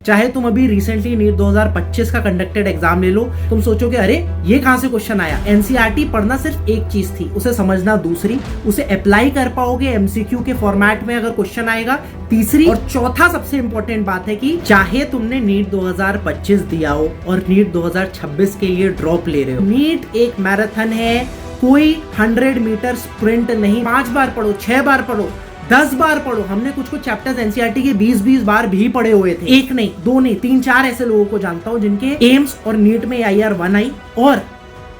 चाहे तुम अभी रिसेंटली नीट 2025 का कंडक्टेड एग्जाम ले लो, तुम सोचोगे अरे ये कहां से क्वेश्चन आया। एनसीईआरटी पढ़ना सिर्फ एक चीज थी, उसे समझना दूसरी, उसे अप्लाई कर पाओगे एमसीक्यू के फॉर्मेट में अगर क्वेश्चन आएगा तीसरी, और चौथा सबसे इंपॉर्टेंट बात है कि चाहे तुमने नीट 2025 दिया हो और नीट 2026 के लिए ड्रॉप ले रहे हो, नीट एक मैराथन है, कोई 100 मीटर स्प्रिंट नहीं। 5 बार पढ़ो, 6 बार पढ़ो, 10 बार पढ़ो। हमने कुछ चैप्टर्स एनसीईआरटी के 20-20 बार भी पढ़े हुए थे। एक नहीं, दो नहीं, 3-4 ऐसे लोगों को जानता हूं जिनके एम्स और नीट में IR 1 आई और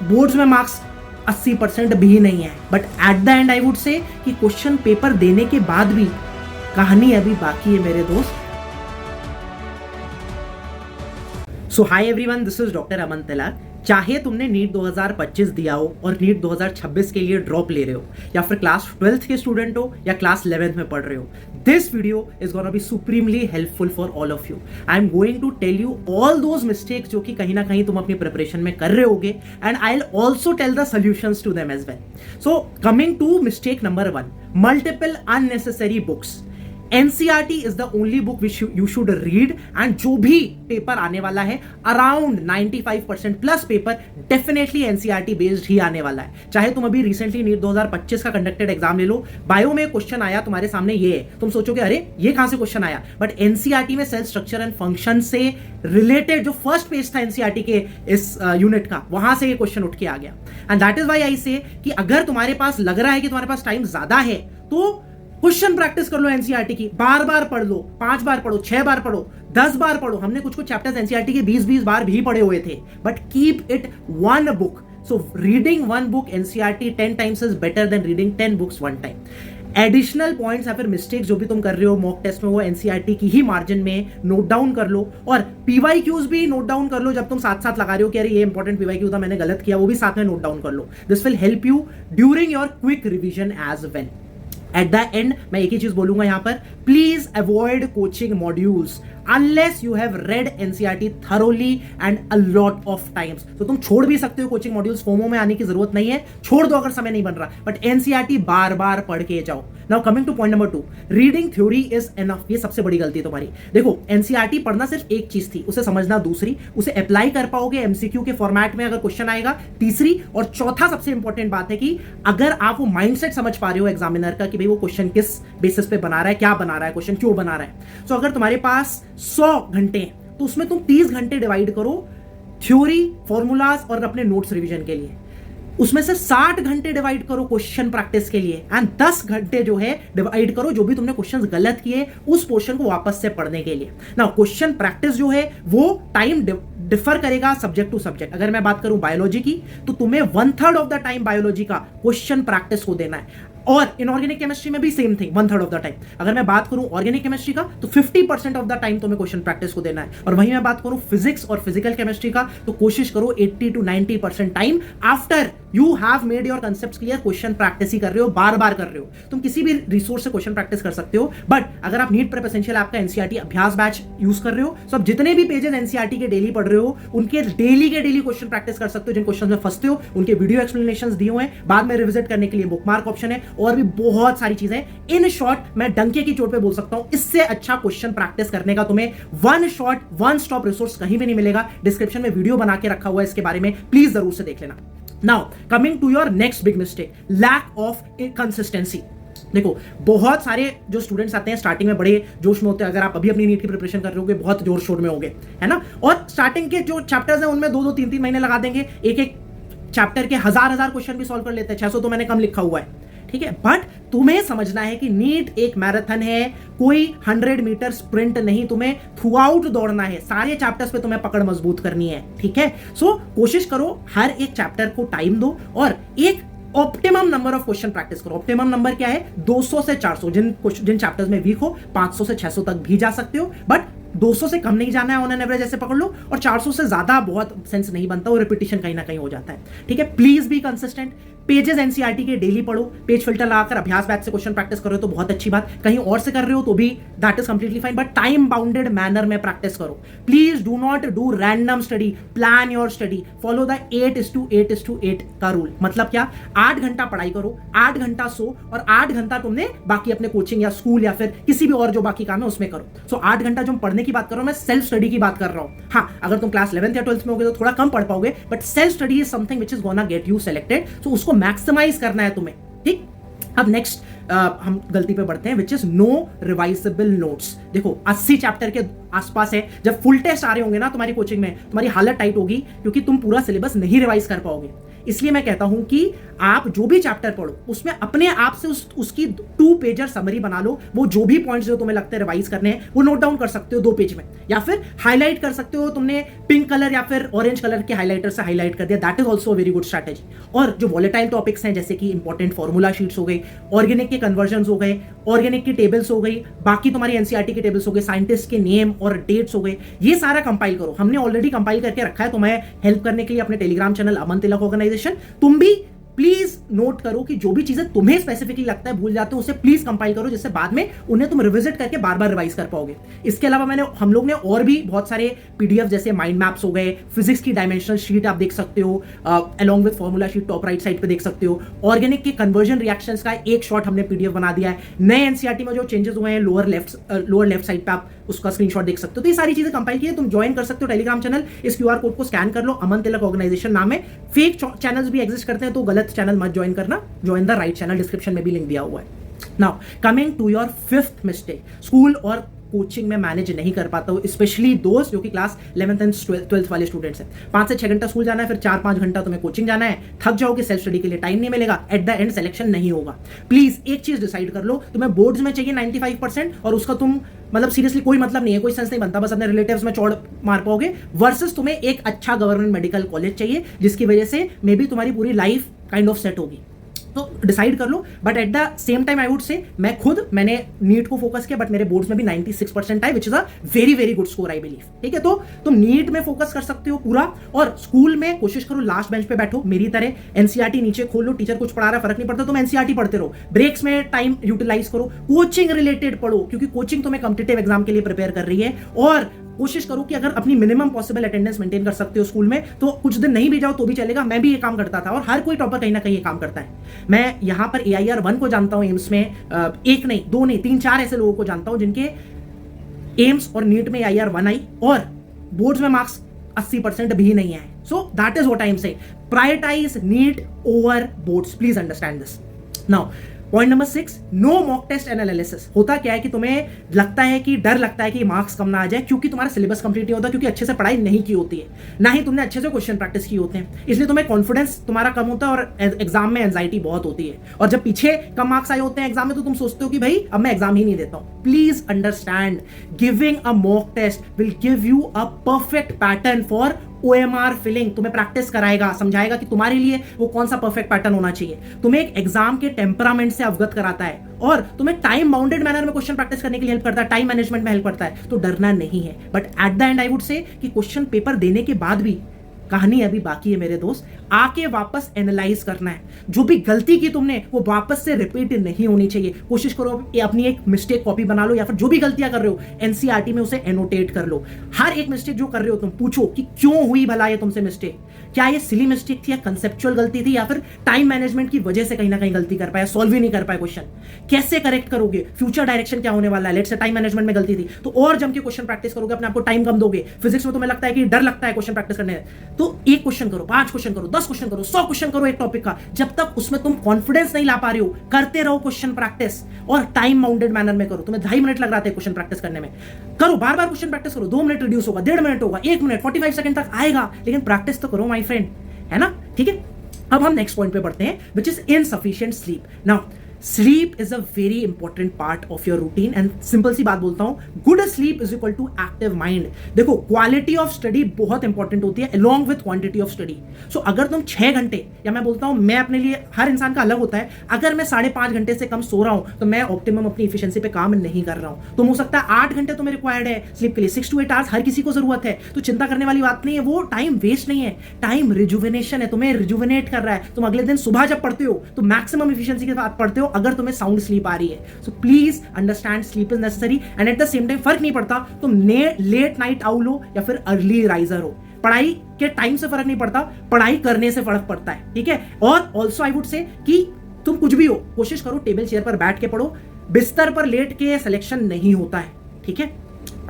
बोर्ड्स में मार्क्स 80% भी नहीं है। But at the and I would से कि क्वेश्चन पेपर देने के बाद भी कहानी अभी बाकी है मेरे दोस्त। So hi everyone, this is doctor Aman Tilak. चाहे तुमने नीट 2025 दिया हो और नीट 2026 के लिए ड्रॉप ले रहे हो, या फिर क्लास 12th के स्टूडेंट हो या क्लास 11th में पढ़ रहे हो, this video is gonna be supremely helpful for all of you. I am going to tell you all those mistakes जो कि कहीं ना कहीं तुम अपनी प्रिपरेशन में कर रहे होगे, and I will also tell the solutions to them as well. So coming to mistake number 1, multiple unnecessary books. NCERT is the only book which you should read, and जो भी पेपर आने वाला है around 95% plus paper definitely NCERT based ही आने वाला है। चाहे तुम अभी रिसेंटली नीट 2025 का कंडक्टेड एग्जाम ले लो, बायो में क्वेश्चन आया तुम्हारे सामने ये है, तुम सोचोगे अरे ये कहां से क्वेश्चन आया। बट एनसीईआरटी में सेल स्ट्रक्चर एंड फंक्शन से रिलेटेड जो फर्स्ट पेज था एनसीईआरटी के इस यूनिट का, वहां से ये क्वेश्चन उठ के आ गया। And that is why I से कि अगर तुम्हारे पास लग रहा है कि तुम्हारे पास टाइम ज्यादा है तो क्वेश्चन प्रैक्टिस कर लो एनसीईआरटी की, बार बार पढ़ लो, 5 बार पढ़ो, 6 बार पढ़ो, 10 बार पढ़ो। हमने कुछ चैप्टर्स एनसीईआरटी के 20-20 बार भी पढ़े हुए थे। But keep it one book. So reading one book NCERT 10 times is better than reading 10 books one time. Additional points या फिर मिस्टेक्स जो भी तुम कर रहे हो मॉक टेस्ट में, वो एनसीईआरटी की ही मार्जिन में नोट डाउन कर लो, और पीवाईक्यूज भी नोट डाउन कर लो। जब तुम साथ साथ लगा रहे हो कि अरे ये इंपॉर्टेंट पीवाईक्यू था, मैंने गलत किया, वो भी साथ में नोट डाउन कर लो। This will help you during your quick revision as well. At the end मैं एक ही चीज बोलूंगा यहां पर, please avoid coaching modules unless you have read NCERT thoroughly and a lot of times। तो तुम छोड़ भी सकते हो कोचिंग मॉड्यूल्स, फोमो में आने की जरूरत नहीं है, छोड़ दो अगर समय नहीं बन रहा, बट NCERT बार बार पढ़ के जाओ। Now coming two point number 2, reading theory is enough. ये सबसे बड़ी गलती तुम्हारी। देखो NCERT पढ़ना सिर्फ एक चीज थी, उसे समझना दूसरी, उसे अप्लाई कर पाओगे एमसीक्यू के फॉर्मेट में अगर क्वेश्चन आएगा तीसरी, और चौथा सबसे इंपॉर्टेंट बात है कि अगर आप वो माइंडसेट समझ पा रहे हो एग्जामिनर का कि भाई वो क्वेश्चन किस बेसिस पे बना रहा है, क्या बना रहा है, क्वेश्चन क्यों बना रहा है। सो अगर तुम्हारे पास 100 घंटे हैं तो उसमें तुम 30 घंटे डिवाइड करो थ्योरी, फॉर्मूलाज और अपने नोट्स रिवीजन के लिए, उसमें से 60 घंटे डिवाइड करो क्वेश्चन प्रैक्टिस के लिए, एंड 10 घंटे जो है डिवाइड करो जो भी तुमने क्वेश्चंस गलत किए उस पोर्शन को वापस से पढ़ने के लिए। ना क्वेश्चन प्रैक्टिस जो है वो टाइम डिफर करेगा सब्जेक्ट टू सब्जेक्ट। अगर मैं बात करूं बायोलॉजी की तो तुम्हें 1/3 ऑफ द टाइम बायोलॉजी का क्वेश्चन प्रैक्टिस को देना है, और इनऑर्गेनिक केमिस्ट्री में भी same thing, 1/3 of the time. अगर मैं बात करूं ऑर्गेनिक केमिस्ट्री का तो 50% ऑफ द टाइम तुम्हें क्वेश्चन प्रैक्टिस को देना है, और वहीं मैं बात करूं फिजिक्स और फिजिकल केमिस्ट्री का तो कोशिश करो 80 to 90% time after you have made your concepts clear question practice ही कर रहे हो, बार बार कर रहे हो। तुम किसी भी रिसोर्स से क्वेश्चन प्रैक्टिस कर सकते हो, बट अगर आप नीट प्रेप एसेंशियल आपका एनसीईआरटी अभ्यास बैच यूज कर रहे हो, तो आप जितने भी पेजेस एनसीईआरटी के डेली पढ़ रहे हो उनके डेली के डेली क्वेश्चन प्रैक्टिस कर सकते हो। जिन क्वेश्चन में फंसते हो उनके वीडियो एक्सप्लेनेशंस दिए हुए हैं, बाद में रिविजिट करने के लिए बुकमार्क ऑप्शन है, और भी बहुत सारी चीजें। इन शॉर्ट मैं डंके की चोट पे बोल सकता हूं, इससे अच्छा क्वेश्चन प्रैक्टिस करने का तुम्हें one shot one stop resource कहीं भी नहीं मिलेगा। डिस्क्रिप्शन में वीडियो बना के रखा हुआ है इसके बारे में, प्लीज जरूर से देख लेना। Now coming to your next big mistake, lack of consistency. देखो बहुत सारे जो स्टूडेंट्स आते हैं स्टार्टिंग में बड़े जोश में होते हैं, अगर आप अभी अपनी नीट की प्रिपरेशन कर रहे होगे बहुत जोर शोर में होगे, है ना, और स्टार्टिंग के जो चैप्टर्स हैं उनमें 2-2, 3-3 महीने लगा देंगे, एक चैप्टर के हजार क्वेश्चन भी सॉल्व कर लेते हैं। 600 तो मैंने कम लिखा हुआ है, ठीक है, बट तुम्हें समझना है कि नीट एक मैराथन है, कोई 100 मीटर स्प्रिंट नहीं। तुम्हें थ्रू आउट दौड़ना है, सारे चैप्टर्स पे तुम्हें पकड़ मजबूत करनी है, ठीक है। सो कोशिश करो हर एक चैप्टर को टाइम दो और एक optimum number of question practice करो। ऑप्टिमम नंबर क्या है? 200 से 400। जिन चैप्टर्स में वीक हो 500 से 600 तक भी जा सकते हो, बट 200 से कम नहीं जाना है ऑन एन एवरेज, ऐसे पकड़ लो, और 400 से ज्यादा बहुत सेंस नहीं बनता, और रिपीटिशन कहीं ना कहीं हो जाता है, ठीक है। Please be consistent, pages NCERT के डेली पढ़ो, पेज फिल्टर लगाकर अभ्यास बैच से क्वेश्चन प्रैक्टिस करो तो बहुत अच्छी बात, कहीं और से कर रहे हो तो भी that is completely fine, but time bounded manner में प्रैक्टिस करो। Please do not do random study, plan your study, follow the 8:8:8 का रूल। मतलब क्या, 8 घंटा पढ़ाई करो, 8 घंटा सो और 8 घंटा तुमने बाकी अपने कोचिंग या स्कूल या फिर किसी भी और जो बाकी काम है उसमें करो। सो 8 घंटा जो पढ़ने की बात कर रहा हूं मैं, सेल्फ स्टडी की बात कर रहा हूं। हाँ, अगर तुम क्लास 11th या 12th में होगे तो थोड़ा कम पढ़ पाओगे, but self study is something which is gonna get you selected, so उसको मैक्सिमाइज करना है तुम्हें, ठीक। अब नेक्स्ट हम गलती पे बढ़ते हैं, विच इज नो रिवाइजेबल नोट्स। देखो 80 चैप्टर के आसपास है, जब फुल टेस्ट आ रहे होंगे ना तुम्हारी कोचिंग में, तुम्हारी हालत टाइट होगी क्योंकि तुम पूरा सिलेबस नहीं रिवाइज कर पाओगे। इसलिए मैं कहता हूं कि आप जो भी चैप्टर पढ़ो उसमें अपने आप से उसकी 2 पेजर समरी बना लो। वो जो भी पॉइंट्स जो तुम्हें लगते हैं रिवाइज करने हैं वो नोट डाउन कर सकते हो 2 पेज में, या फिर हाईलाइट कर सकते हो। तुमने पिंक कलर या फिर ऑरेंज कलर के हाईलाइटर से हाईलाइट कर दिया, that is also very good strategy. और जो वॉलेटाइल टॉपिक्स हैं जैसे कि इंपॉर्टेंट फॉर्मूला शीट्स हो गई, ऑर्गेनिक के कन्वर्जन हो गए, ऑर्गेनिक की टेबल्स हो गई, बाकी तुम्हारी एनसीईआरटी के टेबल्स हो गए, साइंटिस्ट के नेम और डेट्स हो गए, ये सारा कंपाइल करो। हमने ऑलरेडी कंपाइल करके रखा है तुम्हें हेल्प करने के लिए अपने टेलीग्राम चैनल अमन तिलक ऑर्गेनाइजेशन। तुम भी प्लीज नोट करो कि जो भी चीजें तुम्हें स्पेसिफिकली लगता है भूल जाते हो उसे प्लीज कंपाइल करो, जिससे बाद में उन्हें तुम रिविजिट करके बार बार रिवाइज कर पाओगे। इसके अलावा हम लोग ने और भी बहुत सारे पीडीएफ जैसे माइंड मैप्स हो गए, फिजिक्स की डायमेंशनल शीट आप देख सकते हो, along with formula sheet top right side पे देख सकते हो। ऑर्गेनिक के कन्वर्जन रिएक्शंस का एक शॉर्ट हमने पीडीएफ बना दिया है। नए एनसीईआरटी में जो चेंजेस हुए हैं लोअर लेफ्ट साइड पे आप उसका स्क्रीनशॉट देख सकते हो। तो ये सारी चीजें कंपाइल की है, तुम ज्वाइन कर सकते हो टेलीग्राम चैनल। इस क्यूआर कोड को स्कैन कर लो, अमन तिलक ऑर्गेनाइजेशन नाम है। फेक चैनल्स भी एग्जिस्ट करते हैं तो गलत चैनल मत ज्वाइन करना, join the right channel, description में भी लिंक दिया हुआ है। Now coming to your 5th mistake, school और कोचिंग में मैनेज नहीं कर पाता हूँ, स्पेशली दोस्त जो कि क्लास 11th एंड 12th वाले स्टूडेंट्स हैं। 5 से 6 घंटा स्कूल जाना है, फिर 4-5 घंटा तुम्हें कोचिंग जाना है, थक जाओगे, सेल्फ स्टडी के लिए टाइम नहीं मिलेगा, एट द एंड सिलेक्शन नहीं होगा। प्लीज एक चीज डिसाइड कर लो, तुम्हें बोर्ड्स में चाहिए 95% और उसका तुम मतलब सीरियसली कोई मतलब नहीं है, कोई सेंस नहीं बनता, बस अपने रिलेटिव्स में चौड़ मार पाओगे, वर्सेस तुम्हें एक अच्छा गवर्नमेंट मेडिकल कॉलेज चाहिए जिसकी वजह से मे बी तुम्हारी पूरी लाइफ काइंड ऑफ सेट होगी। तो डिसाइड कर लो, but at the same time I would say मैंने नीट को फोकस किया, बट मेरे बोर्ड्स में भी 96% आए, which is a very very good score I believe. ठीक है, तो तुम नीट में फोकस कर सकते हो पूरा, और स्कूल में कोशिश करो लास्ट बेंच पे बैठो मेरी तरह, एनसीईआरटी नीचे खोल लो, टीचर कुछ पढ़ा रहा है फर्क नहीं पड़ता, तुम एनसीईआरटी पढ़ते रहो, ब्रेक्स में टाइम यूटिलाइज करो, कोचिंग रिलेटेड पढ़ो क्योंकि कोचिंग तुम्हें कॉम्पिटिटिव एग्जाम के लिए प्रिपेयर कर रही है। और कोशिश करो कि अगर अपनी मिनिमम पॉसिबल अटेंडेंस मेंटेन कर सकते हो स्कूल में तो कुछ दिन नहीं भी जाओ तो भी चलेगा। मैं भी ये काम करता था और हर कोई टॉपर कहीं ना कहीं ये काम करता है। मैं यहां पर AIR 1 को जानता हूं एम्स में, 1 नहीं 2 नहीं 3-4 ऐसे लोगों को जानता हूं जिनके एम्स और नीट में AIR 1 आई और बोर्ड्स में मार्क्स 80% भी नहीं आए। So that is what I am saying, prioritise NEET over boards, please understand this. Now point number 6, no mock test and analysis. होता क्या है कि तुम्हें लगता है कि डर लगता है कि मार्क्स कम ना आ जाए क्योंकि तुम्हारा सिलेबस कंप्लीट नहीं होता, क्योंकि अच्छे से पढ़ाई नहीं की होती है, ना ही तुमने अच्छे से क्वेश्चन प्रैक्टिस की होते हैं, इसलिए तुम्हें कॉन्फिडेंस तुम्हारा कम होता है और एग्जाम में एंजाइटी बहुत होती है। और जब पीछे कम मार्क्स आए होते हैं एग्जाम में तो तुम सोचते हो कि भाई अब मैं एग्जाम ही नहीं देता हूं। Please understand, giving a mock test will give you a perfect pattern for OMR filling. तुम्हें प्रैक्टिस कराएगा, समझाएगा कि तुम्हारे लिए वो कौन सा परफेक्ट पैटर्न होना चाहिए, तुम्हें एक एग्जाम के टेम्परामेंट से अवगत कराता है और तुम्हें टाइम बाउंडेड मैनर में क्वेश्चन प्रैक्टिस करने के लिए हेल्प करता है, टाइम मैनेजमेंट में हेल्प करता है। तो डरना नहीं है, but at the and I would से कि क्वेश्चन पेपर देने के बाद भी कहानी अभी बाकी है मेरे दोस्त, आके वापस एनालाइज करना है। जो भी गलती की तुमने वो वापस से रिपीट नहीं होनी चाहिए। कोशिश करो अपनी एक मिस्टेक कॉपी बना लो या फिर जो भी गलतियां कर रहे हो एनसीईआरटी में उसे एनोटेट कर लो। हर एक मिस्टेक जो कर रहे हो तुम पूछो कि क्यों हुई भला ये तुमसे मिस्टेक, क्या ये सिली मिस्टेक थी या कंसेप्चुअल गलती थी या फिर टाइम मैनेजमेंट की वजह से कहीं ना कहीं गलती कर पाया, सॉल्व ही नहीं कर पाए क्वेश्चन, कैसे करेक्ट करोगे, फ्यूचर डायरेक्शन क्या होने वाला है। लेट्स से टाइम मैनेजमेंट में गलती थी तो और जम के क्वेश्चन प्रैक्टिस करोगे, अपने आपको टाइम कम दोगे। फिजिक्स में तुम्हें लगता है कि डर लगता है क्वेश्चन प्रैक्टिस करने में, तो एक क्वेश्चन करो, 5 क्वेश्चन करो, 10 क्वेश्चन करो, 100 क्वेश्चन करो एक टॉपिक का। जब तक उसमें तुम कॉन्फिडेंस नहीं ला पा रहे हो करते रहो क्वेश्चन प्रैक्टिस, और टाइम बाउंडेड मैनर में करो। तुम्हें 2.5 मिनट लग रहा था क्वेश्चन प्रैक्टिस करने में, करो बार बार क्वेश्चन प्रैक्टिस करो, 2 मिनट रिड्यूस होगा, 1.5 मिनट होगा, 1 मिनट 45 सेकंड तक आएगा, लेकिन प्रैक्टिस तो करो माय फ्रेंड, है ना। ठीक है, अब हम नेक्स्ट पॉइंट पे बढ़ते हैं, which is insufficient sleep. Now sleep is a very important part of your routine and simple सी बात बोलता हूं, good sleep is equal to active mind. देखो क्वालिटी ऑफ स्टडी बहुत इंपॉर्टेंट होती है along with quantity of study. So अगर तुम 6 घंटे, या मैं बोलता हूं मैं अपने लिए, हर इंसान का अलग होता है, अगर मैं 5.5 घंटे से कम सो रहा हूं तो मैं ऑप्टिमम अपनी इफिशिएंसी पे काम नहीं कर रहा हूं। तो हो सकता है 8 घंटे तुम्हें रिक्वायर्ड है स्लीप के लिए, 6 to 8 आवर्स हर किसी को जरूरत है। तो चिंता करने वाली बात नहीं है, वो टाइम वेस्ट नहीं है, टाइम रिजुविनेशन है, तुम्हें रिजुविनेट कर रहा है। तुम अगले दिन सुबह जब पढ़ते हो तो मैक्सिमम इफिशिएंसी के साथ पढ़ते हो अगर तुम्हें साउंड स्लीप आ रही है। So please understand sleep is necessary and eight the same time फर्क नहीं पड़ता तुम लेट नाइट आउल हो या फिर अर्ली राइजर हो, पढ़ाई के टाइम से फर्क नहीं पड़ता, पढ़ाई करने से फर्क पड़ता है, ठीक है। और ऑल्सो आई वुड से कि तुम कुछ भी हो, कोशिश करो टेबल चेयर पर बैठ के पढ़ो, बिस्तर पर लेट के सिलेक्शन नहीं होता है, ठीक है।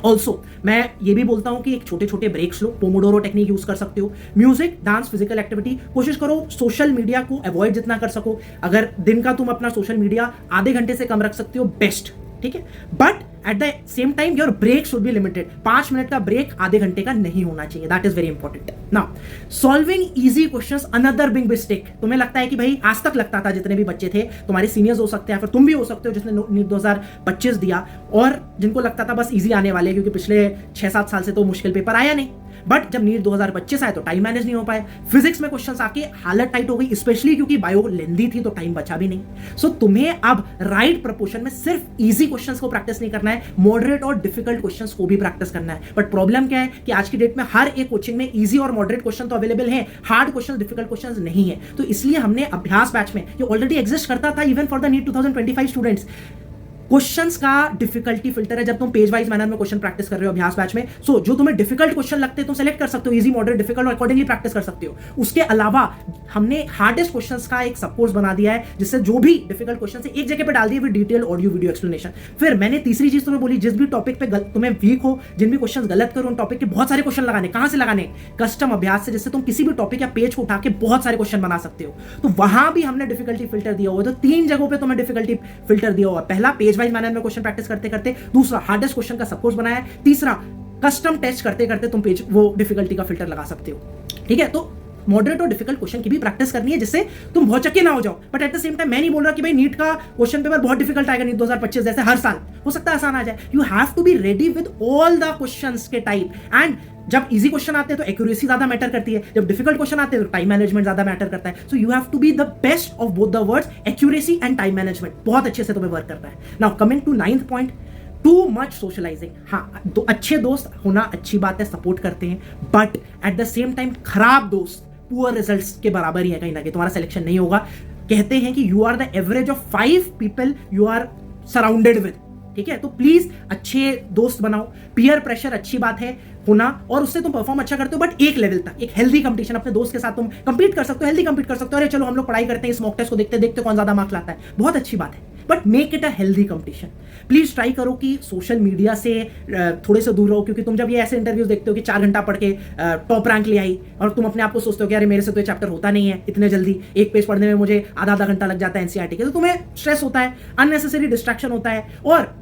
ऑल्सो मैं ये भी बोलता हूं कि एक छोटे छोटे ब्रेक्स लो, पोमोडोरो टेक्निक यूज कर सकते हो, म्यूजिक, डांस, फिजिकल एक्टिविटी। कोशिश करो सोशल मीडिया को अवॉइड जितना कर सको, अगर दिन का तुम अपना सोशल मीडिया आधे घंटे से कम रख सकते हो बेस्ट, ठीक है। But at the same time your break should be limited, 5 minute का ब्रेक आधे घंटे का नहीं होना चाहिए, that is very important. Now solving easy questions, another big mistake. तुम्हें लगता है कि भाई आज तक लगता था, जितने भी बच्चे थे, तुम्हारे सीनियर्स हो सकते हैं, फिर तुम भी हो सकते हो जिसने नीट 2025 दिया और जिनको लगता था बस इजी आने वाले, क्योंकि पिछले 6-7 साल से तो मुश्किल पेपर आया नहीं। बट जब नीट 2025 आए तो टाइम मैनेज नहीं हो पाए, फिजिक्स में क्वेश्चंस आके हालत टाइट हो गई, स्पेशली क्योंकि बायो लेंदी थी तो टाइम बचा भी नहीं। सो तुम्हें अब राइट प्रपोर्शन में सिर्फ इजी क्वेश्चंस को प्रैक्टिस नहीं करना है, मॉडरेट और डिफिकल्ट क्वेश्चंस को भी प्रैक्टिस करना है। बट प्रॉब्लम क्या है कि आज की डेट में हर एक कोचिंग में इजी और मॉडरेट क्वेश्चन तो अवेलेबल है, हार्ड क्वेश्चन, डिफिकल्ट क्वेश्चन नहीं है। तो इसलिए हमने अभ्यास बैच में, ये ऑलरेडी एग्जिस्ट करता था even for the NEET 2025 students, questions का डिफिकल्टी फिल्टर है। जब तुम पेज वाइज मैनर में क्वेश्चन प्रैक्टिस कर रहे हो अभ्यास बैच में, सो जो तुम्हें डिफिकल्ट क्वेश्चन लगते हैं तुम सेलेक्ट कर सकते हो, इजी, मॉडरेट, डिफिकल्ट, और अकॉर्डिंगली प्रैक्टिस कर सकते हो। उसके अलावा हमने हार्डेस्ट क्वेश्चंस का एक सब कोर्स बना दिया है, जिससे जो भी डिफिकल्ट क्वेश्चन है एक जगह पे डाल दिए with detail audio video explanation. फिर मैंने तीसरी चीज तुम्हें बोली, जिस भी टॉपिक पे तुम्हें वीक हो, जिन भी क्वेश्चन गलत करो, उन टॉपिक के बहुत सारे क्वेश्चन लगाने। कहां से लगाने? कस्टम अभ्यास से, जिससे तुम किसी भी टॉपिक या पेज को उठा के बहुत सारे क्वेश्चन बना सकते हो। तो वहां भी हमने डिफिकल्टी फिल्टर दिया हुआ है। तो 3 जगहों पे तुम्हें डिफिकल्टी फिल्टर दिया हुआ है। पहला पेज वाइज मैनर में क्वेश्चन प्रैक्टिस करते करते, दूसरा हार्डेस्ट क्वेश्चन का सब कोर्स बनाया है, तीसरा कस्टम टेस्ट करते करते तुम पेज वो डिफिकल्टी का फिल्टर लगा सकते हो, ठीक है। तो मॉडरेट और डिफिकल्ट क्वेश्चन की भी प्रैक्टिस करनी है, जिससे तुम बहुत चक्के ना हो जाओ। But at the same time मैं नहीं बोल रहा कि भाई नीट का क्वेश्चन पेपर बहुत डिफिकल्ट आएगा नीट 2025 जैसे हर साल, हो सकता है आसान आ जाए। You have to be ready with all the questions के टाइप। एंड जब इजी क्वेश्चन आते हैं तो एक्यूरेसी ज्यादा मैटर करती है, जब डिफिकल्ट क्वेश्चन आते हैं तो टाइम मैनेजमेंट ज्यादा मैटर करता है। So you have to be the best of both the words, accuracy and time management बहुत अच्छे से तुम्हें वर्क करना है। Now coming to 9th point, too much socialising. हाँ, अच्छे दोस्त होना अच्छी बात है, सपोर्ट करते हैं, but at the same time खराब दोस्त पुअर रिजल्ट्स के बराबर ही है, कहीं ना कहीं तुम्हारा सिलेक्शन नहीं होगा। कहते हैं कि you are the average of 5 people you are surrounded with, ठीक है। तो प्लीज अच्छे दोस्त बनाओ, पीयर प्रेशर अच्छी बात है होना, और उससे तुम परफॉर्म अच्छा करते हो, बट एक लेवल तक, एक हेल्दी कंपटीशन अपने दोस्त के साथ तुम कंपीट कर सकते हो, हेल्दी कंपीट कर सकते हो। अरे चलो हम लोग पढ़ाई करते हैं, इस मॉक टेस्ट को देखते देखते कौन ज्यादा मार्क्स लाता है, बहुत अच्छी बात है, but make it a healthy competition. Please try करो कि सोशल मीडिया से थोड़े से दूर रहो, क्योंकि तुम जब ये ऐसे इंटरव्यूज देखते हो कि 4 घंटा पढ़ के टॉप रैंक ले आई, और तुम अपने आप को सोचते हो कि अरे मेरे से तो ये चैप्टर होता नहीं है इतने जल्दी, एक पेज पढ़ने में मुझे आधा घंटा लग जाता है एनसीईआरटी के, तो तुम्हें स्ट्रेस होता है, अननेसेसरी डिस्ट्रैक्शन होता है। और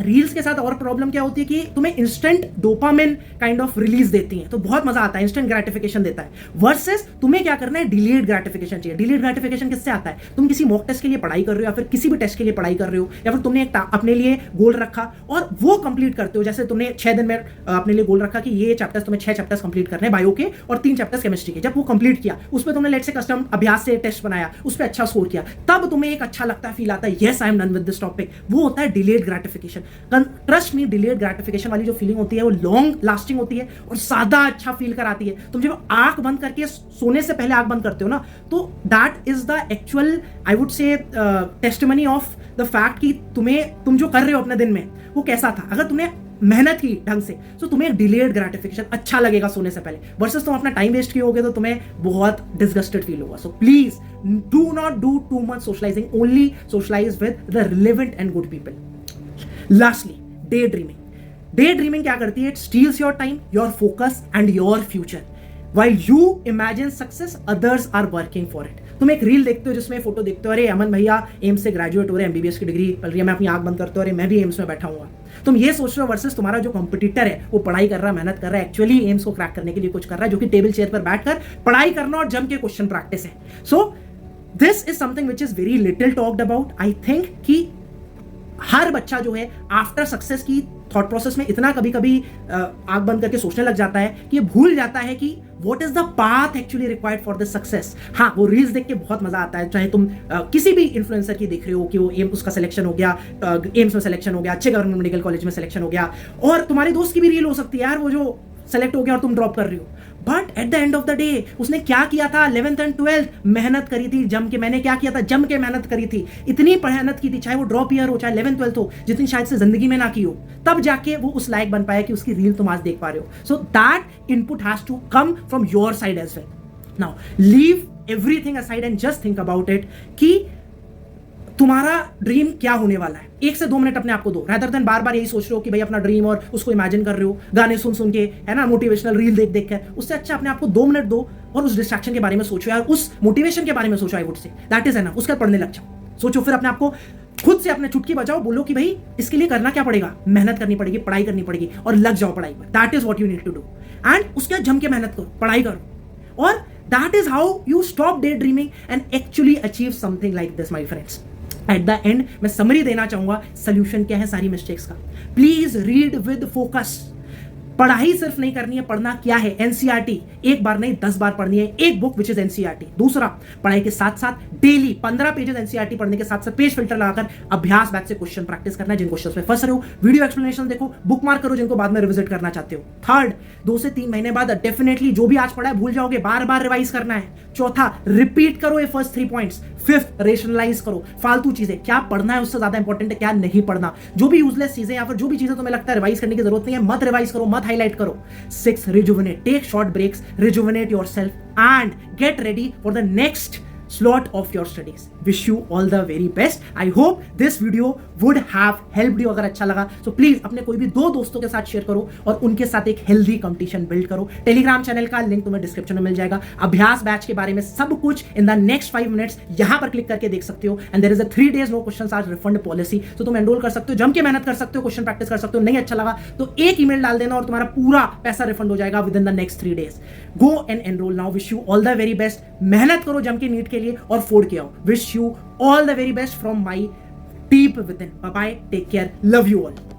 रील्स के साथ और प्रॉब्लम क्या होती है कि तुम्हें instant dopamine kind of release देती हैं, तो बहुत मजा आता है, इंस्टेंट ग्रेटिफिकेशन देता है। वर्सेस तुम्हें क्या करना है, डिलेड ग्रेटिफिकेशन चाहिए। डिलेड ग्रेटिफिकेशन किससे आता है? तुम किसी मॉक टेस्ट के लिए पढ़ाई कर रहे हो, या फिर किसी भी टेस्ट के लिए पढ़ाई कर रहे हो, या फिर तुमने एक अपने लिए गोल रखा और वो कंप्लीट करते हो। जैसे तुमने 6 दिन में अपने लिए गोल रखा कि ये चैप्टर्स तुम्हें 6 चैप्टर्स कंप्लीट करने हैं बायो के, और 3 चैप्टर्स केमिस्ट्री के। जब वो कंप्लीट किया, उस पर तुमने लेट से कस्टम अभ्यास से टेस्ट बनाया, उस पर अच्छा स्कोर किया, तब तुम्हें एक अच्छा लगता है, फील आता है, yes I am done with this topic. वो होता है delayed gratification. Trust me, delayed gratification वाली जो फीलिंग होती है वो लॉन्ग लास्टिंग होती है और ज्यादा अच्छा फील कराती है। तुम जब आंख बंद करके सोने से पहले आंख बंद करते हो ना, तो that is the actual I would से टेस्टिमनी ऑफ द फैक्ट कि तुम जो कर रहे हो अपने दिन में वो कैसा था। अगर तुमने मेहनत की ढंग से, तो तुम्हें एक डिलेड ग्रेटिफिकेशन अच्छा लगेगा सोने से पहले, वर्सेस तुम अपना टाइम वेस्ट किए तो तुम्हें बहुत डिसगस्टेड फील होगा। So please do not do too much socialising, only socialise with the relevant and good people. Lastly, day dreaming. Day dreaming क्या करती है? It steals your time, your focus and your future. While you imagine success, others are working for it. तुम एक reel देखते हो जिसमें photo देखते हो, अरे अमन भैया एम्स से ग्रेजुएट हो रहे हैं, एमबीबीएस की डिग्री मिल रही है, मैं अपनी आंख बंद करता हूँ, अरे मैं भी एम्स में बैठा हूँ। तुम ये सोच रहे हो, वर्सेस तुम्हारा जो कंपटीटर है वो पढ़ाई कर रहा है, मेहनत कर रहा है, एक्चुअली एम्स को क्रैक करने के लिए कुछ कर रहा है, जो कि टेबल चेयर पर बैठकर पढ़ाई करना और जम के क्वेश्चन प्रैक्टिस है। So this is something which is very little talked about. I think कि हर बच्चा जो है आफ्टर सक्सेस की थॉट प्रोसेस में इतना कभी कभी आंख बंद करके सोचने लग जाता है कि ये भूल जाता है कि what is the path actually required for the success. हाँ, वो रील्स देख के बहुत मजा आता है, चाहे तुम किसी भी इन्फ्लुएंसर की देख रहे हो कि वो एम उसका सिलेक्शन हो गया, एम्स में सिलेक्शन हो गया, अच्छे गवर्नमेंट मेडिकल कॉलेज में सिलेक्शन हो गया, और तुम्हारे दोस्त की भी रील हो सकती है यार वो जो सेलेक्ट हो गया और तुम ड्रॉप कर रही हो. But at the end of the day उसने क्या किया था, 11th एंड 12th मेहनत करी थी जम के. मैंने क्या किया था, जम के मेहनत करी थी, इतनी मेहनत की थी, चाहे वो ड्रॉप ईयर हो चाहे 11th 12th हो, जितनी शायद से जिंदगी में ना की हो, तब जाके वो उस लायक बन पाया कि उसकी रील तुम आज देख पा रहे हो. So that input has to come from your side as well. Now leave everything aside and just think about it कि तुम्हारा ड्रीम क्या होने वाला है. 1 से 2 मिनट अपने आप को दो, रादर देन बार बार यही सोच रहे हो कि भाई अपना ड्रीम और उसको इमेजिन कर रहे हो गाने सुन सुन के, है ना, मोटिवेशनल रील देख देख कर. उससे अच्छा अपने आप को 2 मिनट दो और उस डिस्ट्रैक्शन के बारे में सोचो यार, उस मोटिवेशन के बारे में सोचो. आई would say that is enough. उसके बाद पढ़ने लग जाओ. सोचो, फिर अपने आप को खुद से अपने चुटकी बजाओ, बोलो कि भाई इसके लिए करना क्या पड़ेगा, मेहनत करनी पड़ेगी, पढ़ाई करनी पड़ेगी, और लग जाओ पढ़ाई पर. That is what you need to do. And उसके बाद जम के मेहनत करो, पढ़ाई करो, और that is how you stop day dreaming and actually achieve something like this my friends. At the end मैं समरी देना चाहूंगा, सोल्यूशन क्या है सारी मिस्टेक्स का. Please read with focus. पढ़ाई सिर्फ नहीं करनी है, पढ़ना क्या है, एनसीईआरटी एक बार नहीं 10 बार पढ़नी है, एक बुक विच इज एनसीईआरटी. दूसरा, पढ़ाई के साथ साथ डेली 15 पेजेस एनसीईआरटी पढ़ने के साथ साथ पेज फिल्टर लगाकर अभ्यास बैच से क्वेश्चन प्रैक्टिस करना है. जिन क्वेश्चंस में फंस रहे हो, वीडियो एक्सप्लेनेशन देखो, बुक मार्क करो जिनको बाद में रिविजिट करना चाहते हो. थर्ड, 2 से 3 महीने बाद डेफिनेटली जो भी आज पढ़ा है भूल जाओगे, बार बार रिवाइज करना है. चौथा, रिपीट करो ये फर्स्ट 3 पॉइंट्स. फिफ्थ, रेशनलाइज करो. फालतू चीजें, क्या पढ़ना है उससे ज्यादा इंपॉर्टेंट है क्या नहीं पढ़ना. जो भी यूजलेस चीजें या फिर जो भी चीजें तुम्हें लगता है रिवाइज करने की जरूरत नहीं है, मत रिवाइज करो, मत हाईलाइट करो. 6, rejuvenate. Take short breaks, rejuvenate yourself and get ready for the next slot of your studies. Wish you all the very best. I hope this video would have helped you. अगर अच्छा लगा तो please अपने कोई भी 2 दोस्तों के साथ शेयर करो और उनके साथ एक हेल्दी कंपटीशन बिल्ड करो. टेलीग्राम चैनल का लिंक तुम्हें डिस्क्रिप्शन में मिल जाएगा. अभ्यास बैच के बारे में सब कुछ इन द नेक्स्ट 5 मिनट्स यहां पर क्लिक करके देख सकते हो. And there is a 3 days no questions आज रिफंड पॉलिसी. तो तुम एनरोल कर सकते हो, जम के मेहनत कर सकते हो, क्वेश्चन प्रैक्टिस कर सकते हो. नहीं अच्छा लगा तो एक ईमेल डाल देना और तुम्हारा पूरा पैसा रिफंड हो जाएगा with in the next 3 days. Go and enrol now. Wish you all the very best. मेहनत करो जम के नीट के लिए और फोड़ के आओ. Wish you all the very best from my deep within. Bye bye, take care, love you all.